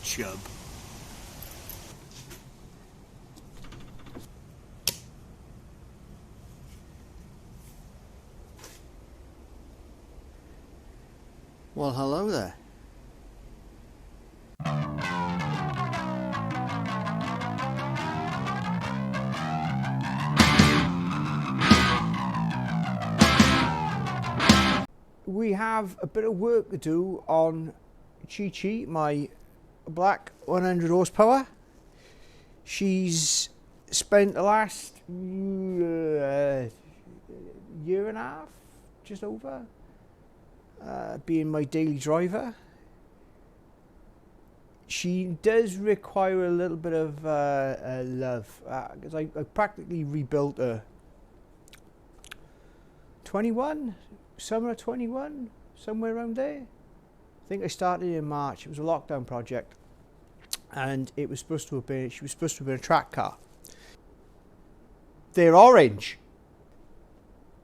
Chub. Well, hello there. We have a bit of work to do on Chi Chi, my black 100 horsepower. She's spent the last year and a half, just over, being my daily driver. She does require a little bit of love, because I practically rebuilt her. 21, summer of 21, somewhere around there. I think I started in March. It was a lockdown project, and it was supposed to have been. She was supposed to have been a track car. They're orange.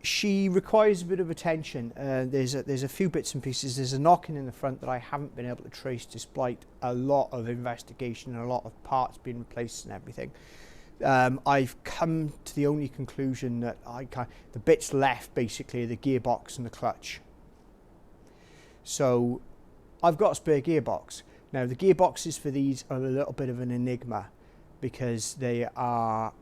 She requires a bit of attention. There's a few bits and pieces. There's a knocking in the front that I haven't been able to trace, despite a lot of investigation and a lot of parts being replaced and everything. I've come to the only conclusion that the bits left basically are the gearbox and the clutch. So I've got a spare gearbox. Now the gearboxes for these are a little bit of an enigma, because they are,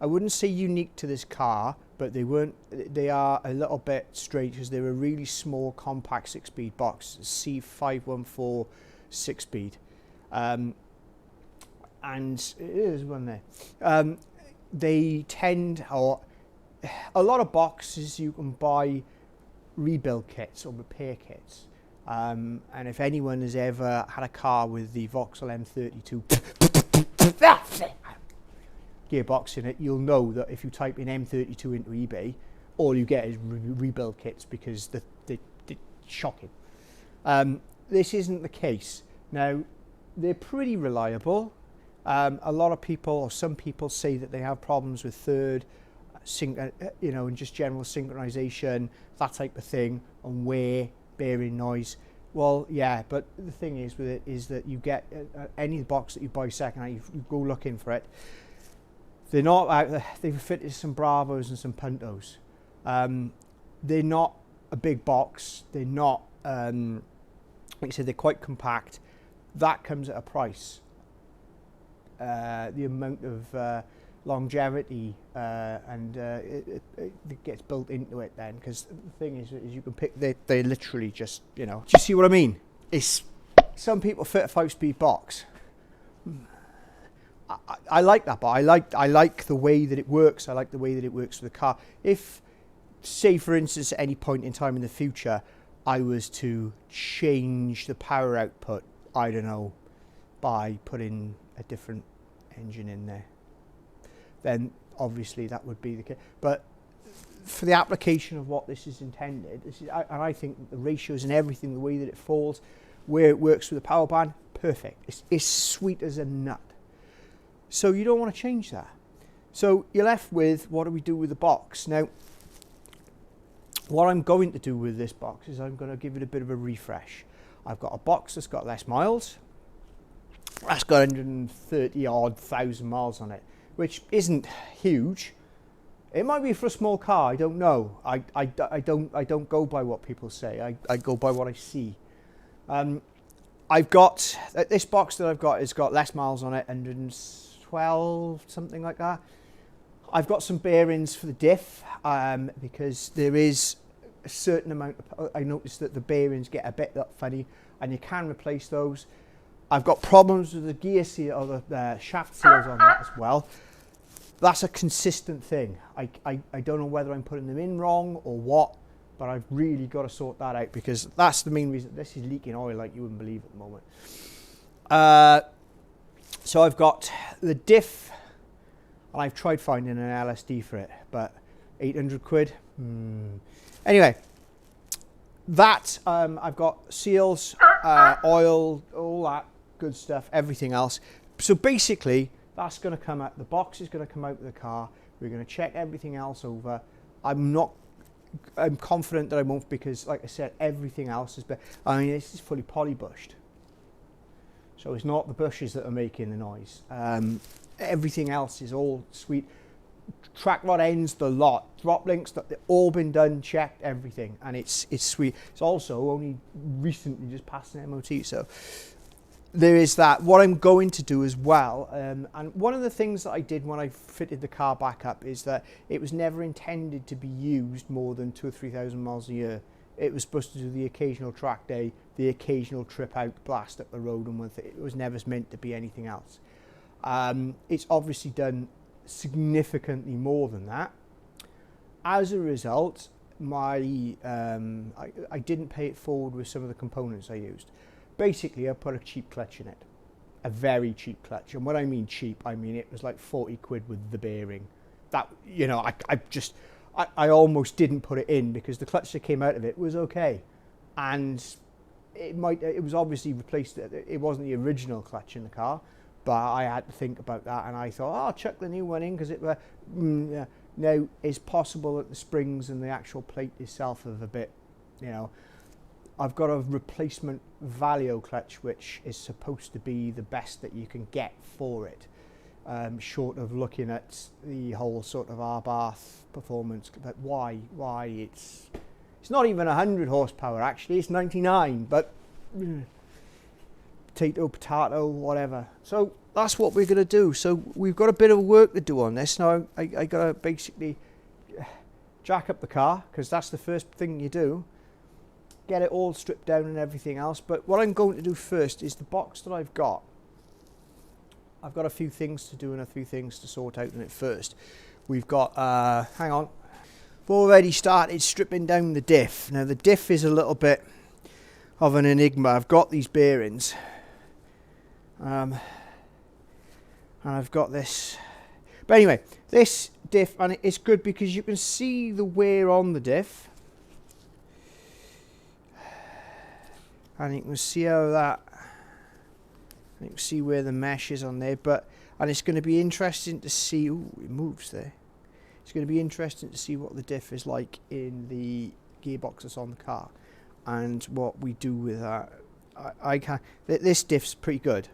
I wouldn't say unique to this car, but they are a little bit strange, because they're a really small compact 6-speed box, C514 6-speed. And it is one there. They tend, or a lot of boxes you can buy rebuild kits or repair kits. And if anyone has ever had a car with the Vauxhall M32 gearbox in it, you'll know that if you type in M32 into eBay, all you get is rebuild kits, because they're shocking. This isn't the case. Now, they're pretty reliable. A lot of people, or some people, say that they have problems with third, and just general synchronization, that type of thing, and wear, bearing noise. Well, yeah, but the thing is with it is that you get any box that you buy second-hand, you go looking for it. They're not out there. They've fitted some Bravos and some Puntos. They're not a big box. They're not, like I said, they're quite compact. That comes at a price. The amount of longevity and it gets built into it then, because the thing is you can pick, they literally just, do you see what I mean? It's, some people fit a 5-speed box. I like that, but I like the way that it works. I like the way that it works for the car. If, say for instance, at any point in time in the future I was to change the power output, I don't know, by putting a different engine in there, then obviously that would be the case. But for the application of what this is intended, and I think that the ratios and everything, the way that it falls, where it works with the power band, perfect. It's sweet as a nut. So you don't want to change that. So you're left with, what do we do with the box? Now, what I'm going to do with this box is I'm going to give it a bit of a refresh. I've got a box that's got less miles. That's got 130 odd thousand miles on it, which isn't huge. It might be for a small car, I don't know. I don't go by what people say. I go by what I see. I've got, this box that I've got has got less miles on it, 112, something like that. I've got some bearings for the diff, because there is a certain amount of, I noticed that the bearings get a bit funny, and you can replace those. I've got problems with the gear seal, or the shaft seals on that as well. That's a consistent thing. I don't know whether I'm putting them in wrong or what, but I've really got to sort that out, because that's the main reason. This is leaking oil like you wouldn't believe at the moment. So I've got the diff, and I've tried finding an LSD for it, but 800 quid. Anyway, that I've got seals, oil, all that good stuff, everything else. So basically, that's going to come out. The box is going to come out of the car. We're going to check everything else over. I'm confident that I won't, because like I said, everything else is better. I mean, this is fully polybushed, so it's not the bushes that are making the noise. Everything else is all sweet. Track rod ends, the lot. Drop links, they've all been done, checked, everything, and it's sweet. It's also only recently just passed an MOT, so there is that. What I'm going to do as well, and one of the things that I did when I fitted the car back up is that it was never intended to be used more than 2,000 or 3,000 miles a year. It was supposed to do the occasional track day, the occasional trip out, blast up the road, and one thing. It was never meant to be anything else. It's obviously done significantly more than that. As a result, I didn't pay it forward with some of the components I used. Basically, I put a cheap clutch in it, a very cheap clutch. And when I mean cheap, I mean it was like 40 quid with the bearing. That, you know, I almost didn't put it in because the clutch that came out of it was okay. And it was obviously replaced. It wasn't the original clutch in the car, but I had to think about that, and I thought, oh, I'll chuck the new one in because it were. Yeah. Now, it's possible that the springs and the actual plate itself are a bit, you know. I've got a replacement Valio clutch, which is supposed to be the best that you can get for it, short of looking at the whole sort of Arbath performance. But why? It's not even 100 horsepower, actually. It's 99, but potato, whatever. So that's what we're going to do. So we've got a bit of work to do on this. Now, I got to basically jack up the car, because that's the first thing you do. Get it all stripped down and everything else. But what I'm going to do first is the box that I've got a few things to do and a few things to sort out in it first. We've got, hang on, we've already started stripping down the diff. Now the diff is a little bit of an enigma. I've got these bearings, and I've got this. But anyway, this diff, and it's good because you can see the wear on the diff. And you can see how that, you can see where the mesh is on there, and it's going to be interesting to see, ooh, it moves there. It's going to be interesting to see what the diff is like in the gearbox that's on the car, and what we do with that. This diff's pretty good,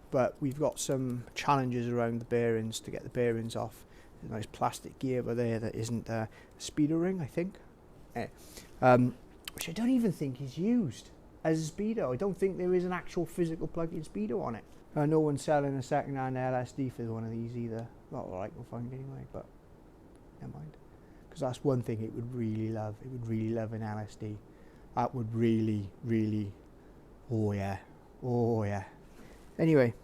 but we've got some challenges around the bearings to get the bearings off. There's a nice plastic gear over there that isn't a speedo ring, I think. Which I don't even think is used as a speedo. I don't think there is an actual physical plug-in speedo on it. No one's selling a second-hand LSD for one of these either. Not that I can find anyway, but never mind. Because that's one thing it would really love. It would really love an LSD. That would really, really, oh yeah. Anyway,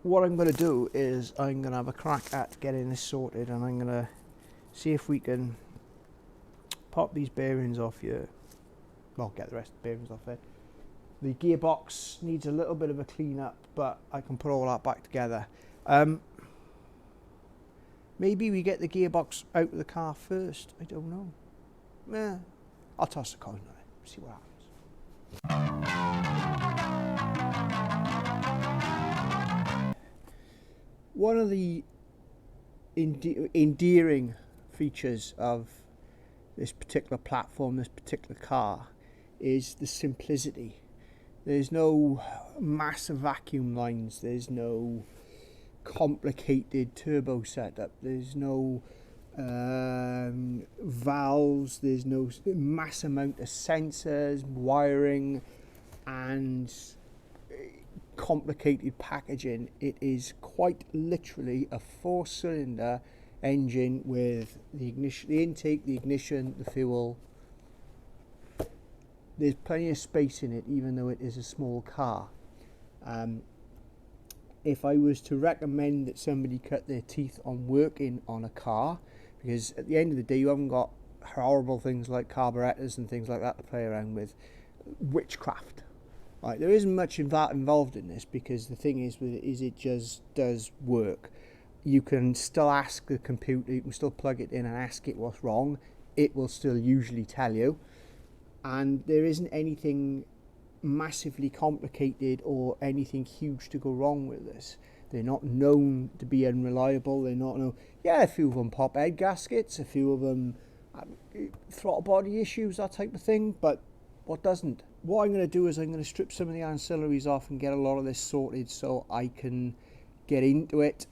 what I'm going to do is I'm going to have a crack at getting this sorted, and I'm going to see if we can pop these bearings off here. Well, get the rest of the bearings off there. The gearbox needs a little bit of a clean up, but I can put all that back together. Maybe we get the gearbox out of the car first. I don't know. I'll toss a coin on it, see what happens. One of the endearing features of this particular platform, this particular car, is the simplicity. There's no massive vacuum lines, there's no complicated turbo setup, there's no valves, there's no mass amount of sensors, wiring, and complicated packaging. It is quite literally a 4-cylinder engine with the ignition, the intake, the ignition, the fuel. There's plenty of space in it, even though it is a small car. If I was to recommend that somebody cut their teeth on working on a car, because at the end of the day you haven't got horrible things like carburetors and things like that to play around with, witchcraft. Right, there isn't much involved in this, because the thing is with it is it just does work. You can still ask the computer, you can still plug it in and ask it what's wrong. It will still usually tell you. And there isn't anything massively complicated or anything huge to go wrong with this. They're not known to be unreliable. They're not known. Yeah, a few of them pop head gaskets, a few of them throttle body issues, that type of thing. But what doesn't? What I'm going to do is I'm going to strip some of the ancillaries off and get a lot of this sorted so I can get into it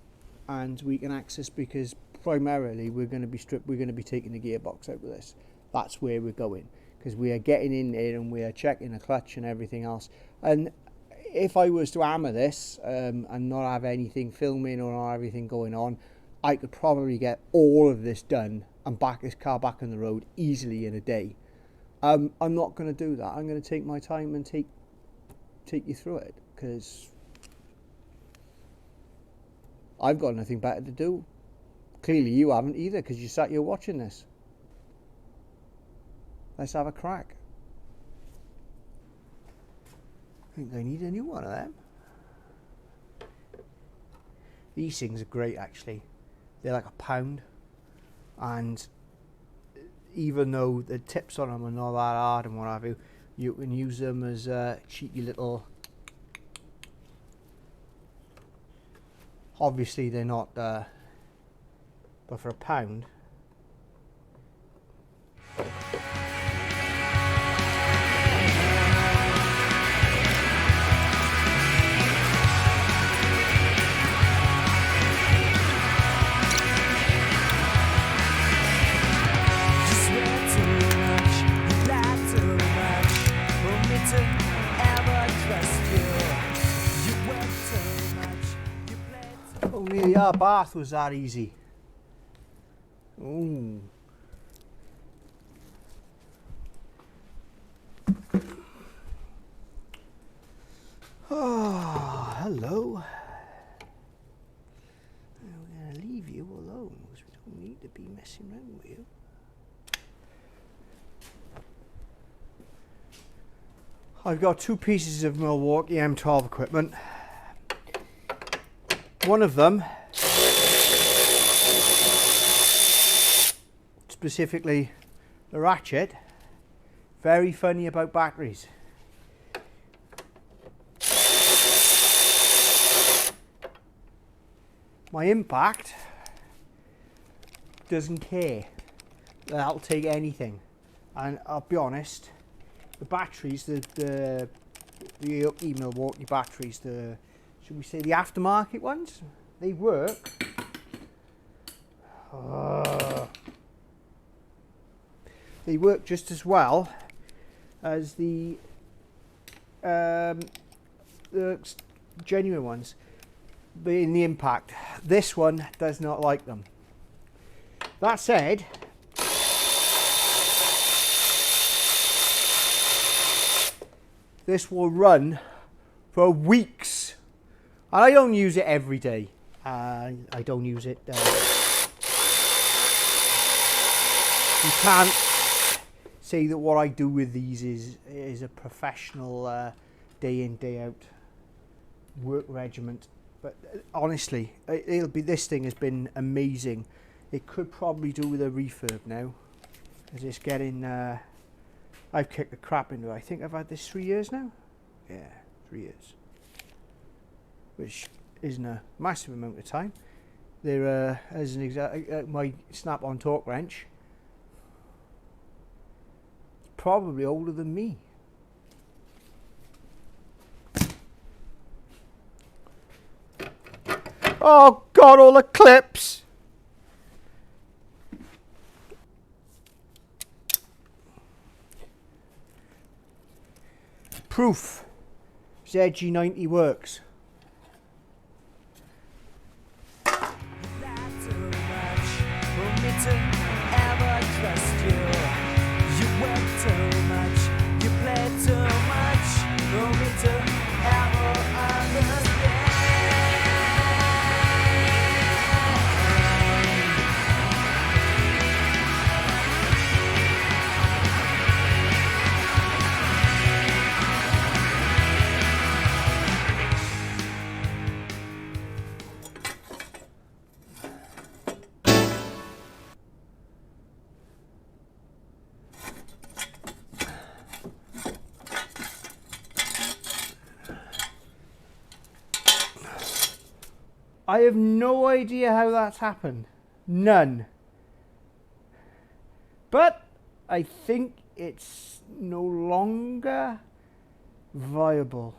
and we can access, because primarily we're going to be taking the gearbox out of this. That's where we're going, because we are getting in there and we are checking the clutch and everything else. And if I was to hammer this and not have anything filming or not everything going on, I could probably get all of this done and back this car back on the road easily in a day. I'm not going to do that. I'm going to take my time and take you through it, because I've got nothing better to do. Clearly you haven't either, because you sat here watching this. Let's have a crack. I think I need a new one of them. These things are great, actually. They're like £1, and even though the tips on them are not that hard and what have you, you can use them as cheeky little. Obviously they're not, but for £1. Only our bath was that easy. Ooh. Oh, hello. We're going to leave you alone because we don't need to be messing around with you. I've got 2 pieces of Milwaukee M12 equipment. One of them, specifically the ratchet, very funny about batteries. My impact doesn't care. That'll take anything. And I'll be honest, the batteries, the Milwaukee batteries, should we say the aftermarket ones, they work. They work just as well as the genuine ones, but in the impact. This one does not like them. That said, this will run for weeks. And I don't use it every day. I don't use it. You can't say that what I do with these is a professional day in, day out work regiment. But honestly, this thing has been amazing. It could probably do with a refurb now, as it's getting. I've kicked the crap into it. I think I've had this 3 years now. Yeah, 3 years. Which isn't a massive amount of time. There, as an example, my snap-on torque wrench, probably older than me. Oh God, all the clips! Proof. ZG90 works. I have no idea how that's happened. None. But I think it's no longer viable.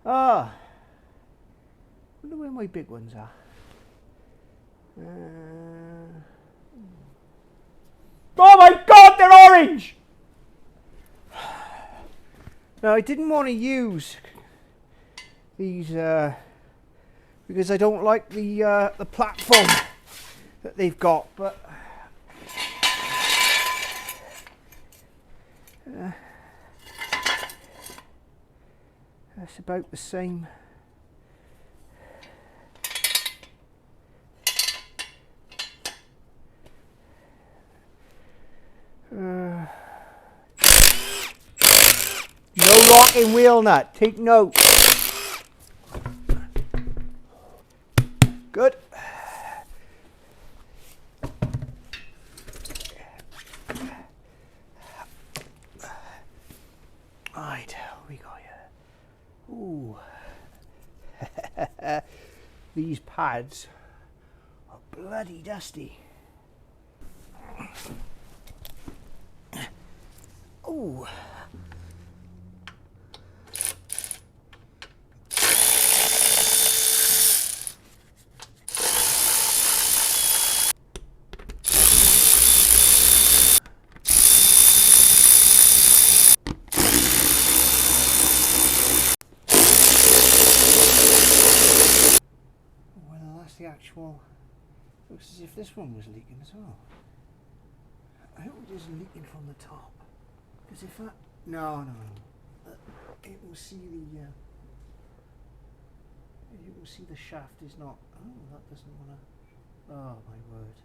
Ah. I wonder where my big ones are. Oh my god, they're orange! Now, I didn't want to use these because I don't like the platform that they've got, but that's about the same. No locking wheel nut. Take note. Good. Right, we got you. Ooh. These pads are bloody dusty. Ooh. The actual, looks as if this one was leaking as well. I hope it isn't leaking from the top, because if that, no, it will see the you will see the shaft is not, oh, that doesn't want to, oh my word.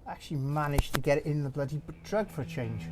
Actually managed to get it in the bloody truck for a change.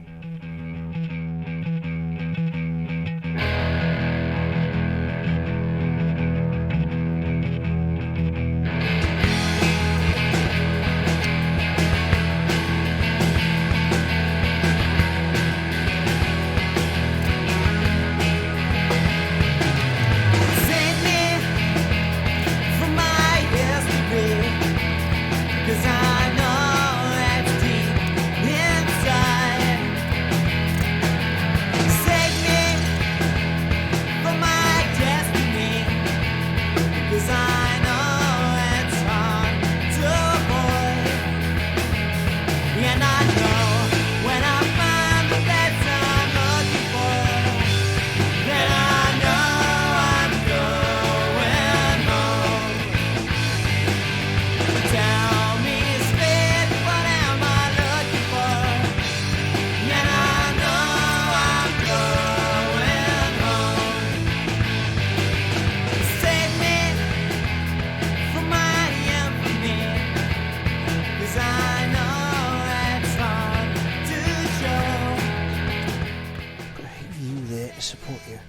Support you.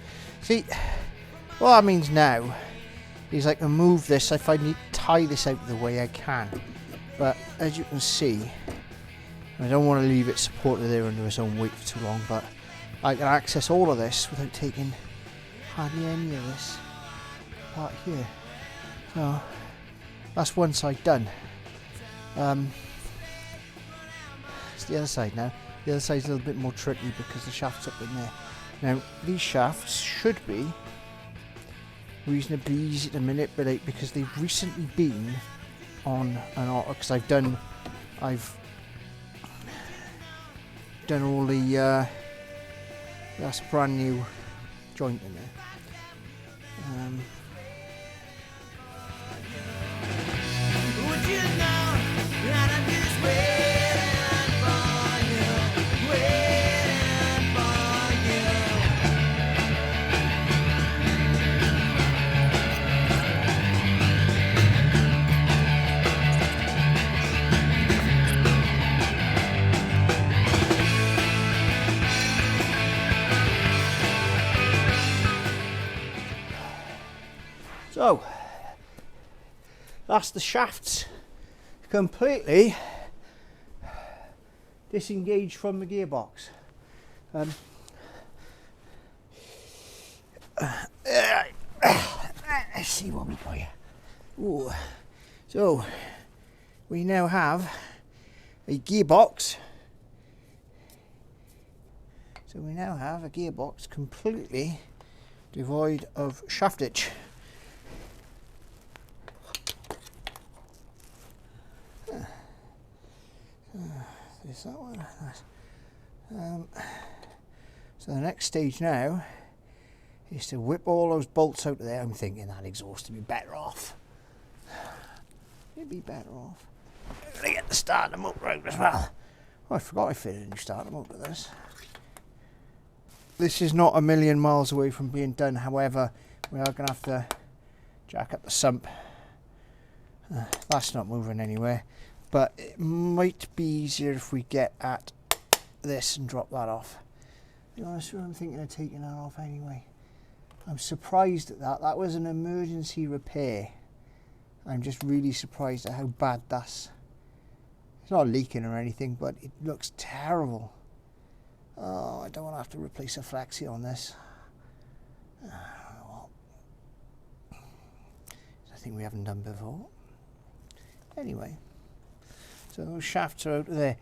See, what that means now is I can move this if I need to tie this out the way I can. But as you can see, I don't want to leave it supported there under its own weight for too long, but I can access all of this without taking hardly any of this part here. So that's one side done. It's the other side now. The other side's a little bit more tricky because the shaft's up in there. Now, these shafts should be reasonably easy to manipulate because they've recently been on an auto, because I've done all the that's a brand new joint in there. Would you know that I'm just waiting for you, waiting for you. So that's the shafts completely disengaged from the gearbox. Let's see what we got here. Ooh. So we now have a gearbox. So we now have a gearbox completely devoid of shaftage. Is that one? So the next stage now is to whip all those bolts out of there. I'm thinking that exhaust would be better off. It'd be better off. I'm going to get the starter motor out as well. Oh, I forgot I fitted a new starter motor to this. This is not a million miles away from being done. However, we are going to have to jack up the sump. That's not moving anywhere. But it might be easier if we get at this and drop that off. To be honest with you, I'm thinking of taking that off anyway. I'm surprised at that. That was an emergency repair. I'm just really surprised at how bad that's... It's not leaking or anything, but it looks terrible. Oh, I don't want to have to replace a flexi on this. Well, it's a thing we haven't done before. Anyway, so those shafts are out of there.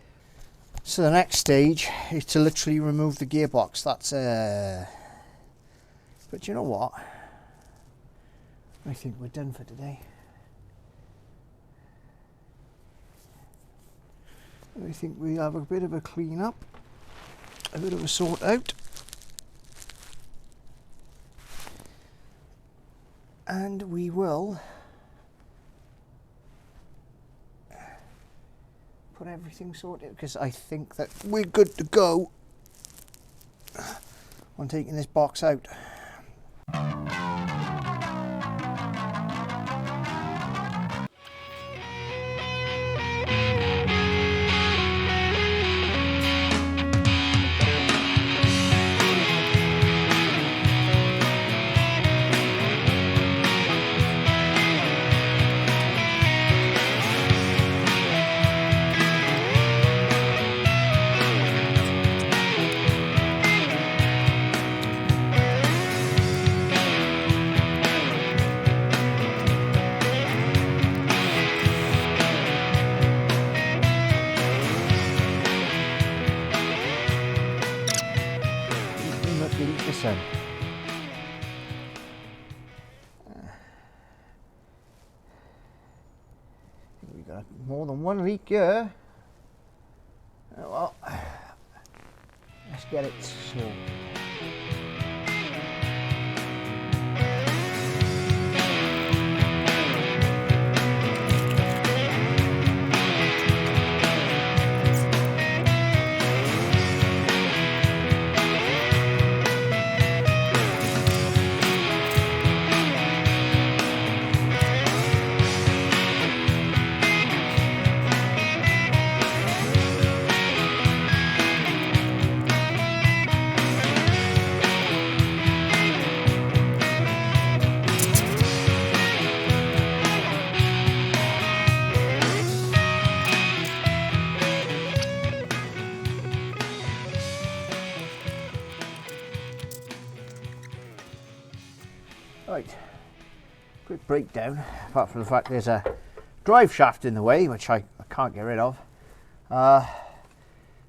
So the next stage is to literally remove the gearbox. That's but you know what? I think we're done for today. I think we have a bit of a clean up, a bit of a sort out, and we will put everything sorted, because I think that we're good to go on taking this box out. We got more than one leak here. Oh, well, let's get it sorted. Right, quick breakdown, apart from the fact there's a drive shaft in the way, which I can't get rid of.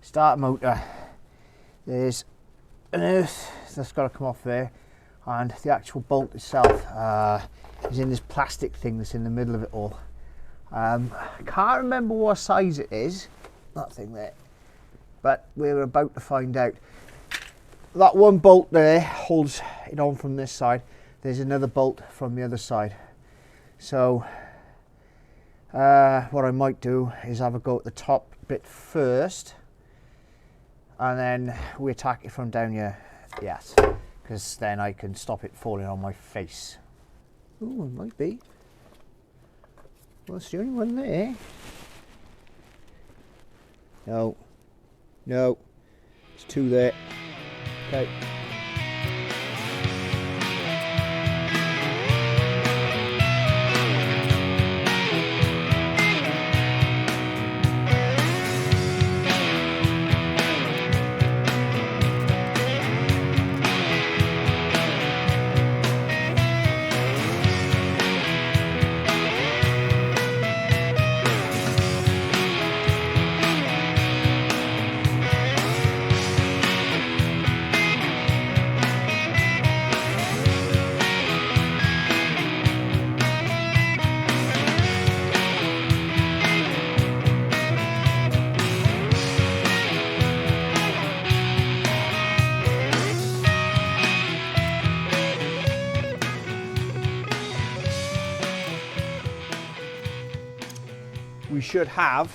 Starter motor, there's an earth that's got to come off there, and the actual bolt itself is in this plastic thing that's in the middle of it all. I can't remember what size it is, that thing there, but we're about to find out. That one bolt there holds it on from this side. There's another bolt from the other side. So what I might do is have a go at the top bit first, and then we attack it from down here. Yes, because then I can stop it falling on my face. Oh, it might be. Well, it's the only one there. No, no, it's two there. Okay. should have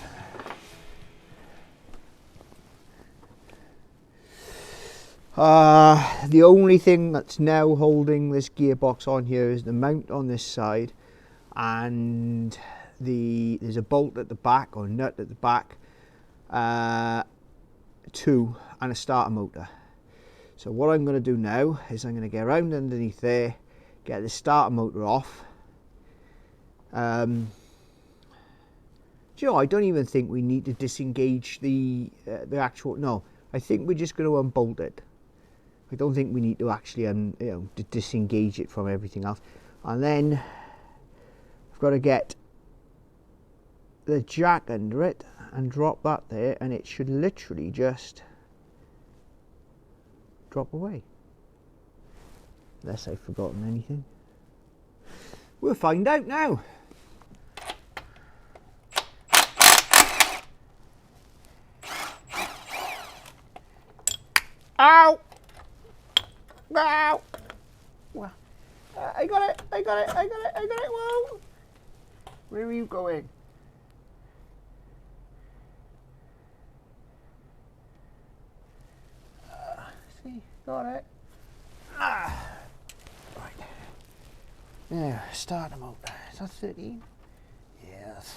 the only thing that's now holding this gearbox on here is the mount on this side, and there's a bolt at the back, or nut at the back, two, and a starter motor. So what I'm going to do now is I'm going to get around underneath there, get the starter motor off. You know, I don't even think we need to disengage the actual, no, I think we're just going to unbolt it. I don't think we need to actually to disengage it from everything else. And then I've got to get the jack under it and drop that there, and it should literally just drop away, unless I've forgotten anything. We'll find out now. Ow! Ow! I got it! I got it! I got it! I got it! Whoa! Where are you going? See, got it. Right. There, start them out. Is that 13? Yes.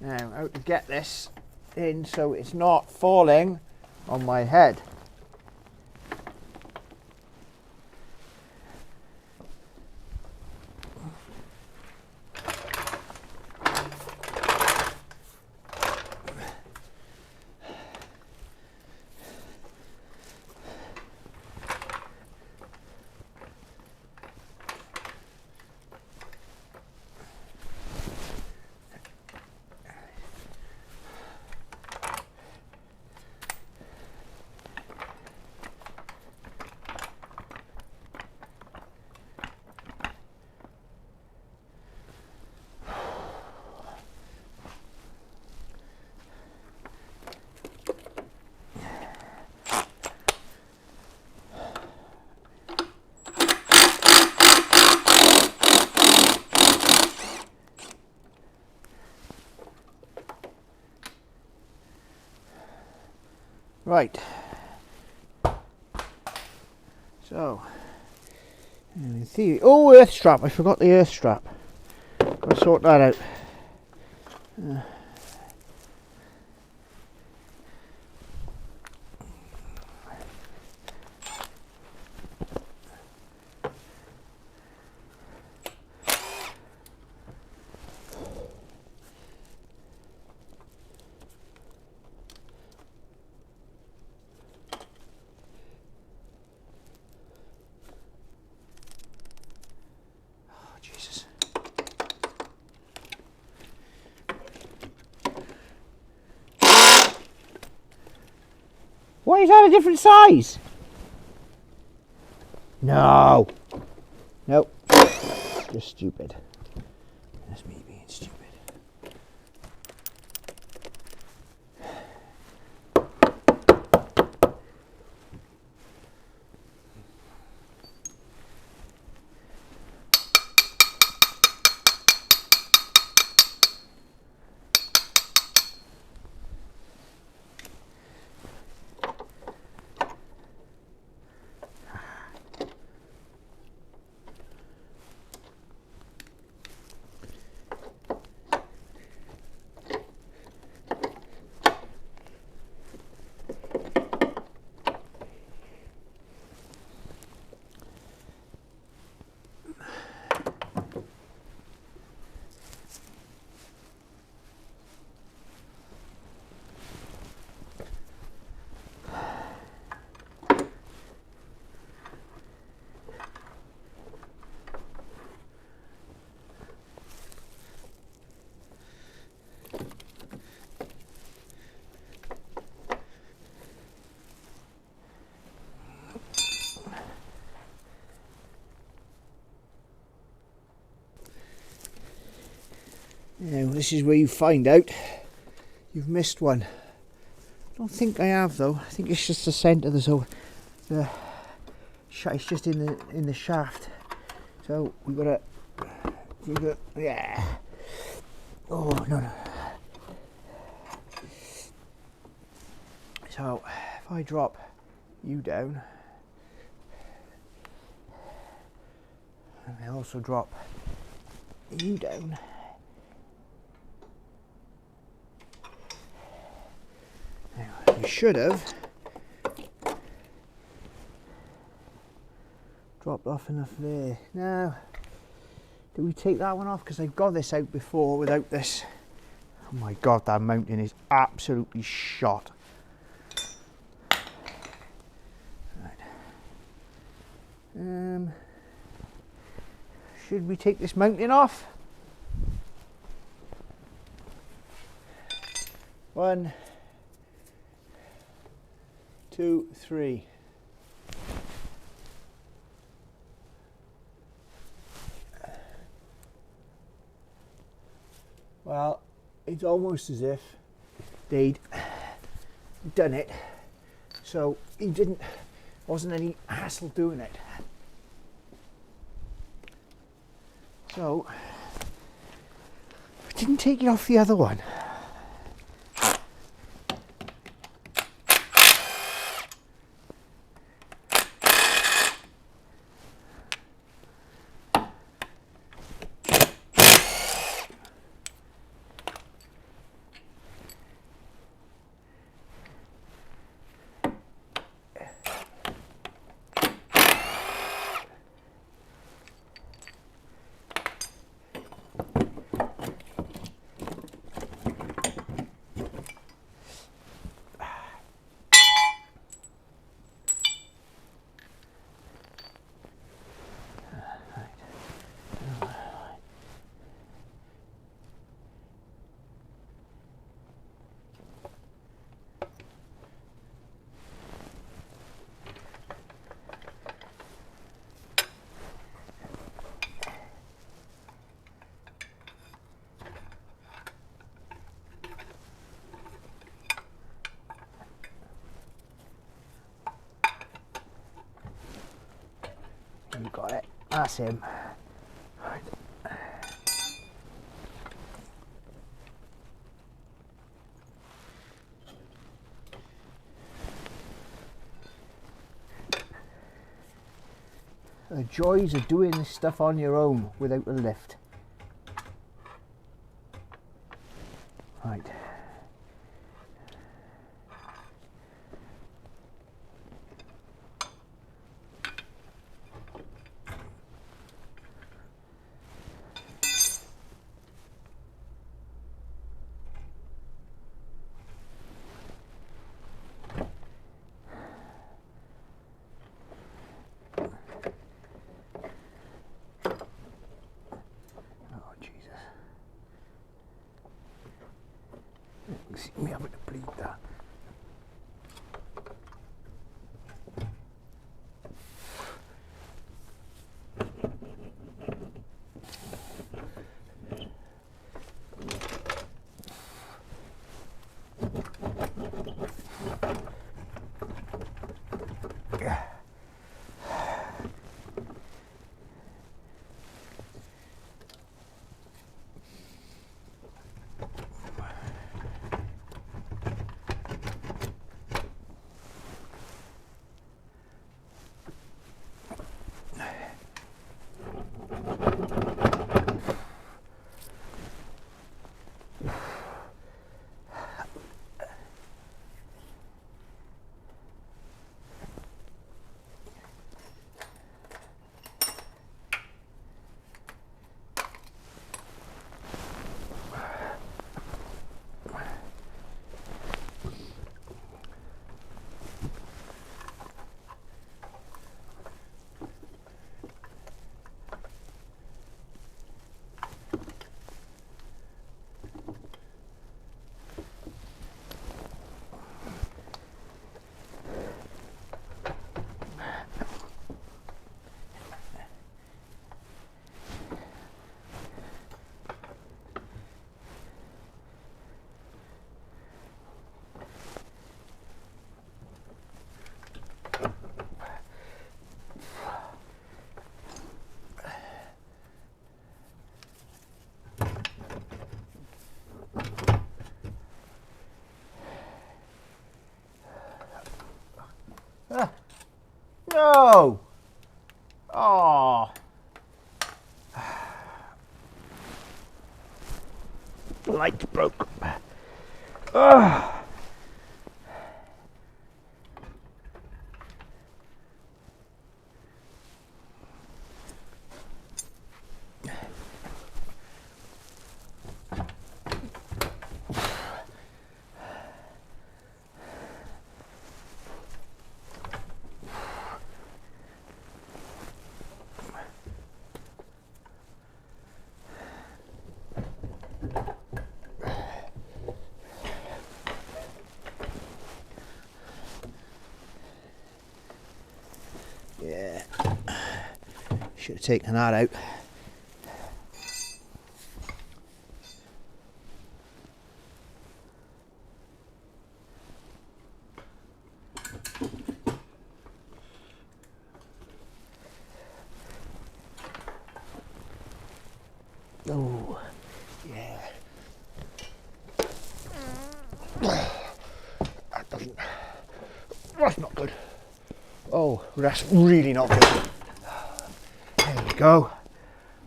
Now, how to get this in so it's not falling on my head. Right, so, in theory, oh, earth strap, I forgot the earth strap, got to sort that out. Jesus. Why is that a different size? No. Nope. You're stupid. That's me being stupid. Now this is where you find out you've missed one. I don't think I have though. I think it's just the centre. It's just in the shaft. So we've got to, yeah. Oh no. So if I drop you down, and I also drop you down. Now you should have dropped off enough there. Now, do we take that one off? Because I've got this out before without this. Oh my god, that mountain is absolutely shot. Right. Should we take this mounting off? 1, 2, 3. Well, it's almost as if they'd done it, so wasn't any hassle doing it. So I didn't take it off the other one. You got it. That's him. Right. The joys of doing this stuff on your own without a lift. Right. See me having to bleed that. light broke. Oh. Yeah, should have taken that out. Oh, yeah. That doesn't. That's not good. Oh, that's really not good. There we go.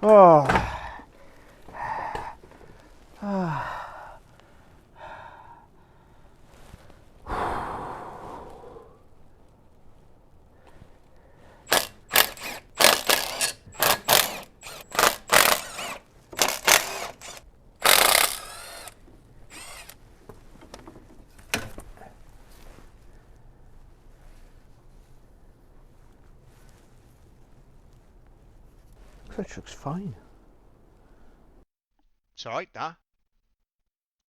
Oh. That looks fine. It's alright, that.